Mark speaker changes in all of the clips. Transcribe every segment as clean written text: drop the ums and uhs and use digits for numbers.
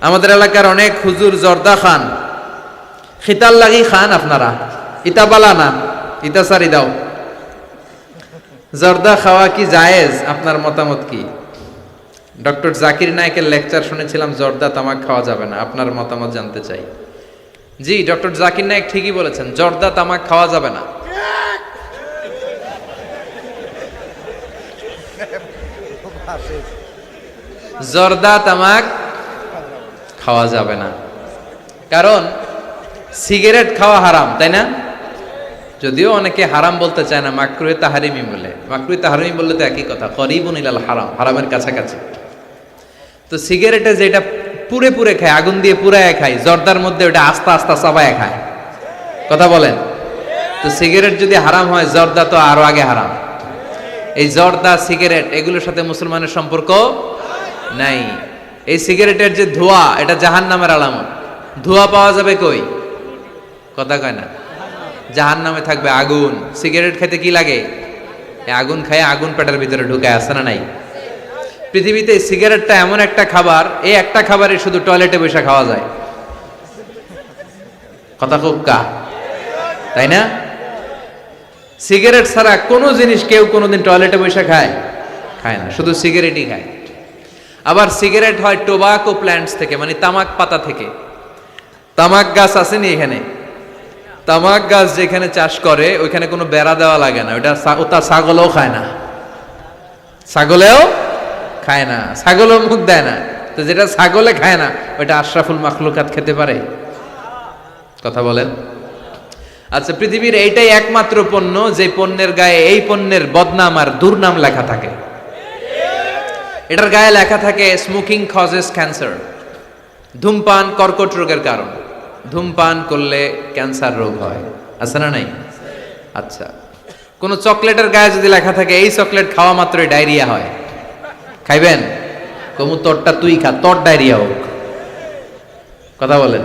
Speaker 1: আমাদের এলাকার অনেক হুজুর জর্দা খান, খিতাল লাগি খান। আপনারা ইতা বালা না, ইতা সারি দাও। জর্দা খাওয়া কি জায়েজ? আপনার মতামত কি? ডক্টর জাকির নায়েকের লেকচার শুনেছিলাম জর্দা তামাক খাওয়া যাবে না, আপনার মতামত জানতে চাই। জি, ডক্টর জাকির নায়েক ঠিকই বলেছেন, জর্দা তামাক খাওয়া যাবে না। জর্দা তামাক খাওয়া যাবে না, কারণ সিগারেট খাওয়া হারাম, তাই না? যদিও অনেকে হারাম বলতে চায় না, মাকরুহে তাহারিমি বলে। মাকরুহে তাহারিমি বললে তো একই কথা, করিবুন ইলাল হারাম, হারামের কাছাকাছি। তো সিগারেটে যেটা পুরে পুরে খায়, আগুন দিয়ে পুরায় খায়, জর্দার মধ্যে ওটা আস্তে আস্তে চাবায় খায়। কথা বলেন। তো সিগারেট যদি হারাম হয়, জর্দা তো আরো আগে হারাম। এই জর্দা, সিগারেট এগুলোর সাথে মুসলমানের সম্পর্ক নাই। এই সিগারেটের যে ধোঁয়া, এটা জাহান্নামের আলামত। ধোঁয়া পাওয়া যাবে কই? কথা কয় না। জাহান্নামে থাকবে আগুন। সিগারেট খেতে কি লাগে? আগুন খায়, আগুন পেটের ভিতরে ঢুকায়, আছে না নাই? পৃথিবীতে সিগারেটটা এমন একটা খাবার, এই একটা খাবারে শুধু টয়লেটে বসে খাওয়া যায়। কথা খুব কা, তাই না? সিগারেট ছাড়া কোনো জিনিস কেউ কোনোদিন টয়লেটে বসে খায় না, শুধু সিগারেটই খায়। আবার সিগারেট হয় টোবাকো প্ল্যান্টস থেকে, মানে তামাক পাতা থেকে। তামাক গাছ আসেনি এখানে? তামাক গাছ যেখানে চাষ করে ওইখানে কোনো বেড়া দেওয়া লাগে না, ওটা ছাগলও খায় না। ছাগলেও খায় না, ছাগলও মুখ দেয় না। তো যেটা ছাগলে খায় না, ওইটা আশরাফুল মাখলুকাত খেতে পারে? কথা বলেন। আচ্ছা, পৃথিবীর এইটাই একমাত্র পণ্য যে পণ্যের গায়ে এই পণ্যের বদনাম আর দুর্নাম লেখা থাকে। এটার গায়ে লেখা থাকে স্মোকিং কজেস ক্যান্সার, ধূমপান কর্কট রোগের কারণ, ধূমপান করলে ক্যান্সার রোগ হয়, আছে না নাই? আচ্ছা, কোন চকলেটের গায়ে যদি লেখা থাকে এই চকলেট খাওয়া মাত্রই ডায়রিয়া হয়, খাইবেন? কমু তোরটা তুই খা, তোর ডায়রিয়া হোক। কথা বলেন।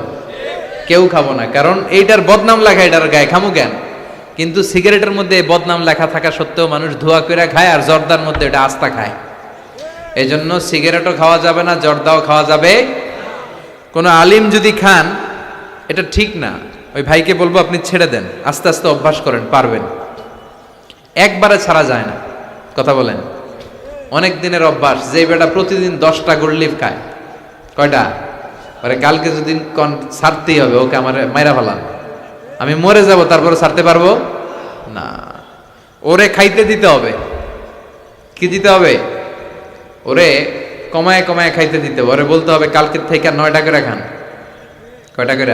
Speaker 1: কেউ খাবো না, কারণ এইটার বদনাম লেখা এটার গায়ে, খামু কেন? কিন্তু সিগারেটের মধ্যে বদনাম লেখা থাকা সত্ত্বেও মানুষ ধোয়া করে খায়, আর জর্দার মধ্যে এটা আস্তা খায়। এই জন্য সিগারেটও খাওয়া যাবে না, জর্দাও খাওয়া যাবে। কোন আলিম যদি খান, এটা ঠিক না। ওই ভাইকে বলবো আপনি ছেড়ে দেন, আস্তে আস্তে অভ্যাস করেন, পারবেন। একবারে ছাড়া যায় না। কথা বলেন। অনেক দিনের অভ্যাস। যে বেটা প্রতিদিন 10টা গোল্ড লিফ খায়, কয়টা? আরে কালকে যদি ছাড়তেই হবে, ওকে আমার মাইরা ফেলান, আমি মরে যাব, তারপরে ছাড়তে পারবো না। ওরে খাইতে দিতে হবে। কি দিতে হবে? ওরে কমায় কমায় খাইতে দিতে হবে। ওরে বলতে হবে কালকের থেকে 9টা করে খান। কয়টা করে?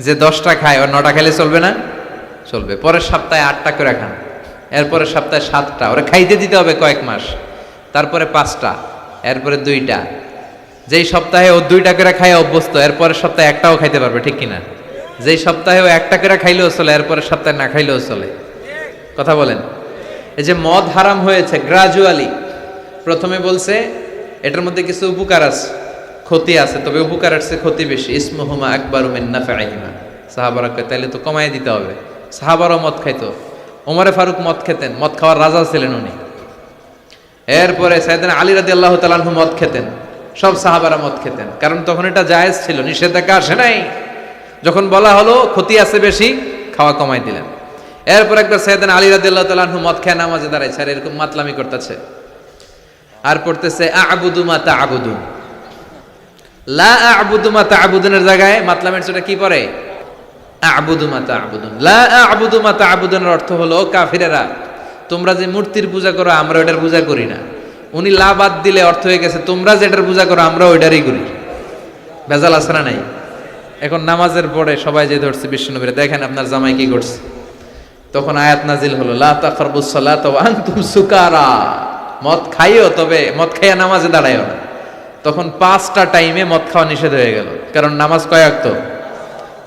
Speaker 1: যে 10টা খায়, ওর 9টা খেলে চলবে না? চলবে। পরের সপ্তাহে 8টা করে খান, এরপরের সপ্তাহে 7টা। ওরে খাইতে দিতে হবে কয়েক মাস, তারপরে 5টা, এরপরে 2টা। যেই সপ্তাহে ও 2টা করে খায় অভ্যস্ত, এরপরের সপ্তাহে একটাও খাইতে পারবে, ঠিক কিনা? যেই সপ্তাহে ও 1টা করে খাইলেও চলে, এরপরের সপ্তাহে না খাইলেও চলে। কথা বলেন। এই যে মদ হারাম হয়েছে গ্রাজুয়ালি, প্রথমে বলছে এটার মধ্যে কিছু উপকার আছে, ক্ষতি আছে, তবে উপকারের চেয়ে ক্ষতি বেশি। ইসমুহুমা আকবারু মিন নাফআইহিমা। সাহাবারা কয় তাইলে তো কমায় দিতে হবে। সাহাবারাও মদ খাইতো, ওমরে ফারুক মদ খেতেন, মদ খাওয়ার রাজা ছিলেন উনি। এরপরে সাইয়েদনা আলী রাদিয়াল্লাহু তাআলা আনহু মদ খেতেন, সব সাহাবারা মদ খেতেন, কারণ তখন এটা জায়েজ ছিল, নিষেধাজ্ঞা আসে নাই। যখন বলা হলো ক্ষতি আছে বেশি, খাওয়া কমাই দিলেন। এরপর একবার সাইয়েদনা আলী রাদিয়াল্লাহু তাআলা আনহু মদ খেয়ে নামাজে দাঁড়াইছে, আর এরকম মাতলামি করতেছে, আর পড়তেছে আ'বুদু মা তা'বুদুন। লা আ'বুদু মা তা'বুদুনের জায়গায় মাতলামের ছোটা কি পড়ে? আ'বুদু মা তা'বুদুন। লা আ'বুদু মা তা'বুদুনের অর্থ হলো, কাফিরেরা তোমরা যে মূর্তির পূজা করো আমরা ওটার পূজা করি না। উনি লা বাদ দিলে অর্থ হয়ে গেছে তোমরা যেটার পূজা করো আমরা ওইটারই করি। ভেজাল আছে না নাই? এখন নামাজের পরে সবাই যে ধরছে বিশ্বনবীরে, দেখেন আপনার জামাই কি করছে। তখন আয়াত নাজিল হলো, লা তাকরাবুস সালাতা ওয়া আনতুম সুকারা। মদ খাইও, তবে মদ খাইয়া নামাজে দাঁড়াইও না। তখন 5টা টাইমে মদ খাওয়া নিষেধ হয়ে গেল, কারণ নামাজ কয় ওয়াক্ত?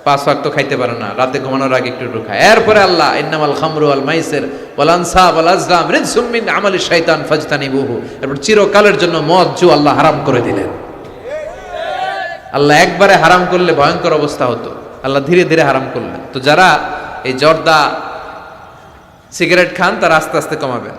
Speaker 1: 5 ওয়াক্ত খাইতে পারে না, রাতে ঘুমানোর আগে একটু খায়। এরপরে আল্লাহ ইন্নামাল খামরু ওয়াল মাইসির ওয়াল আনসাব ওয়াল আজলাম রিজসুম মিন আমালি শাইতান ফাজতানিবুহু। এরপর চিরকালের জন্য মদ জু আল্লাহ হারাম করে দিলেন। আল্লাহ একবারে হারাম করলে ভয়ঙ্কর অবস্থা হতো, আল্লাহ ধীরে ধীরে হারাম করলেন। তো যারা এই জর্দা সিগারেট খান তারা আস্তে আস্তে কমাবেন।